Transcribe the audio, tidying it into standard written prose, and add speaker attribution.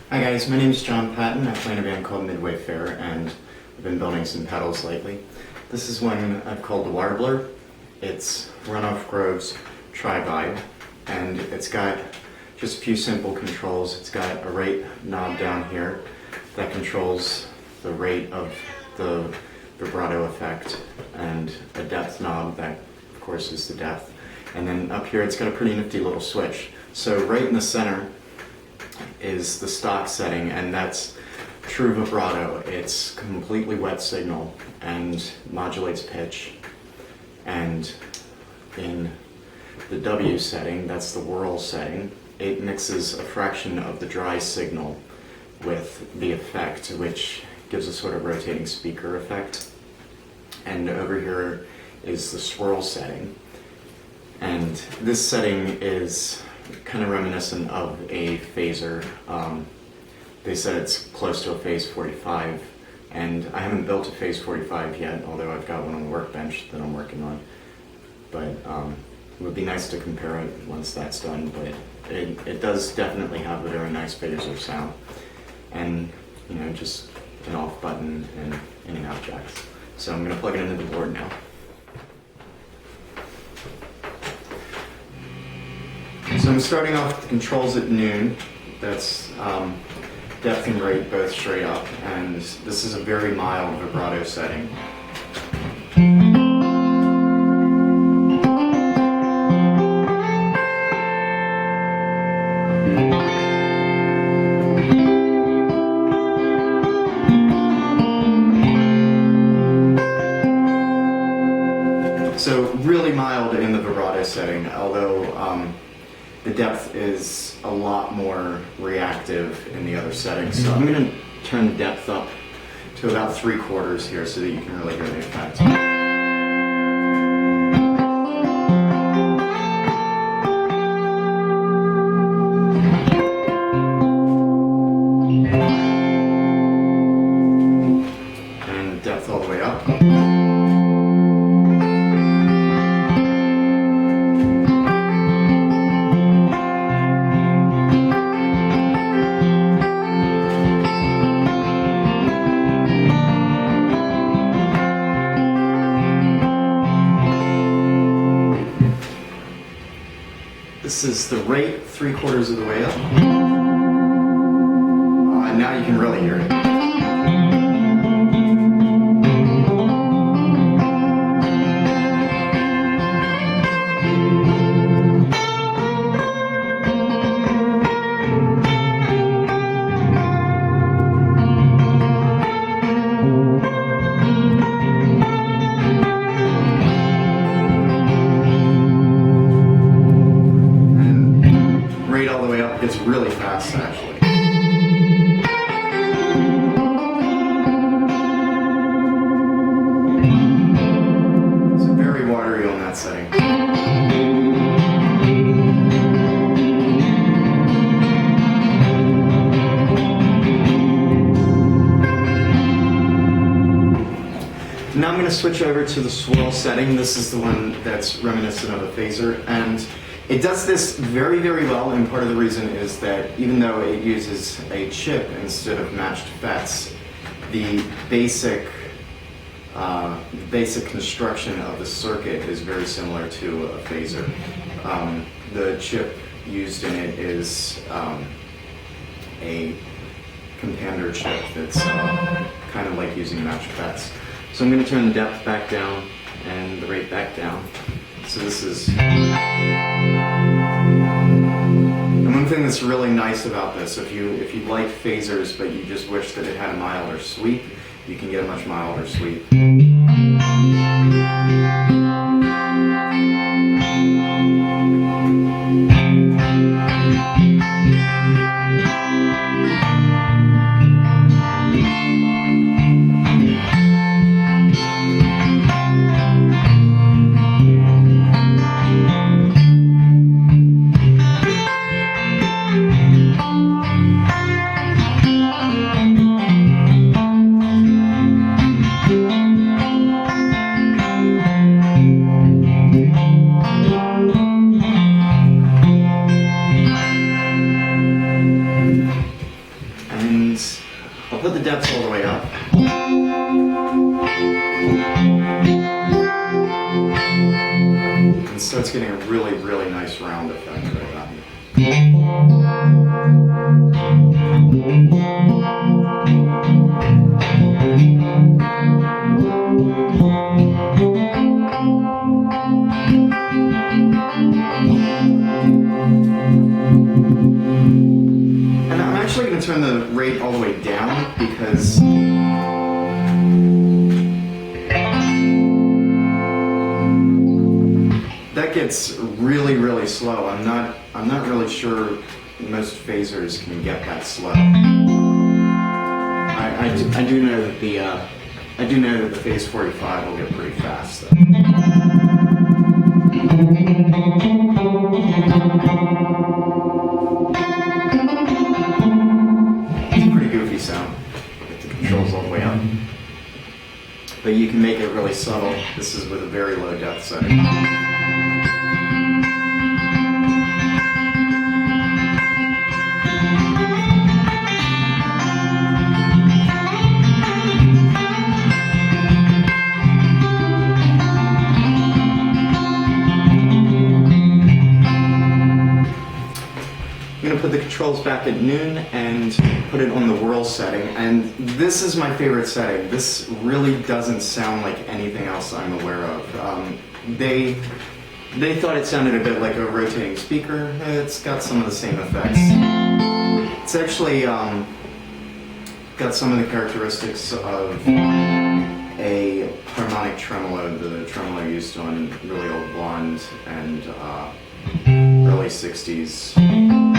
Speaker 1: Hi guys, my name is John Patton. I play in a band called Midway Fair, and I've been building some pedals lately. This is one I've called the Warbler. It's Runoff ROG Tri-Vibe, and it's got just a few simple controls. It's got a rate knob down here that controls the rate of the vibrato effect, and a depth knob that, of course, is the depth. And then up here it's got a pretty nifty little switch. So right in the center is the stock setting, and that's true vibrato. It's completely wet signal and modulates pitch. And in the W setting, that's the Whirl setting, it mixes a fraction of the dry signal with the effect, which gives a sort of rotating speaker effect. And over here is the Swirl setting. And this setting is kind of reminiscent of a phaser. They said it's close to a phase 45, and I haven't built a phase 45 yet, although I've got one on the workbench that I'm working on. But it would be nice to compare it once that's done, but it does definitely have a very nice phaser sound. And, you know, just an off button and in and out jacks. So I'm going to plug it into the board now. So I'm starting off with the controls at noon. That's depth and rate both straight up, and this is a very mild vibrato setting. So really mild in the vibrato setting, although the depth is a lot more reactive in the other settings. So I'm going to turn the depth up to about 3/4 here so that you can really hear the effect. And depth all the way up. This is the rate 3/4 of the way up. And now you can really hear it. All the way up, it's really fast actually. It's very watery on that setting. Now I'm going to switch over to the Swirl setting. This is the one that's reminiscent of a phaser, and it does this very, very well, and part of the reason is that even though it uses a chip instead of matched FETs, the basic construction of the circuit is very similar to a phaser. The chip used in it is a compander chip that's kind of like using matched FETs. So I'm going to turn the depth back down and the rate back down. So this is... And one thing that's really nice about this, if you like phasers but you just wish that it had a milder sweep, you can get a much milder sweep. depths all the way up. And so it's getting a really, really nice round effect right about here. And I'm actually going to turn the rate all the way down because that gets really, really slow. I'm not really sure most phasers can get that slow. I do know that the phase 45 will get pretty fast though. It's a pretty goofy sound with the controls all the way up. But you can make it really subtle. This is with a very low depth setting. I'm going to put the controls back at noon and put it on the Whirl setting, and this is my favorite setting. This really doesn't sound like anything else I'm aware of. They thought it sounded a bit like a rotating speaker. It's got some of the same effects. It's actually got some of the characteristics of a harmonic tremolo, the tremolo used on really old blonde and early 60s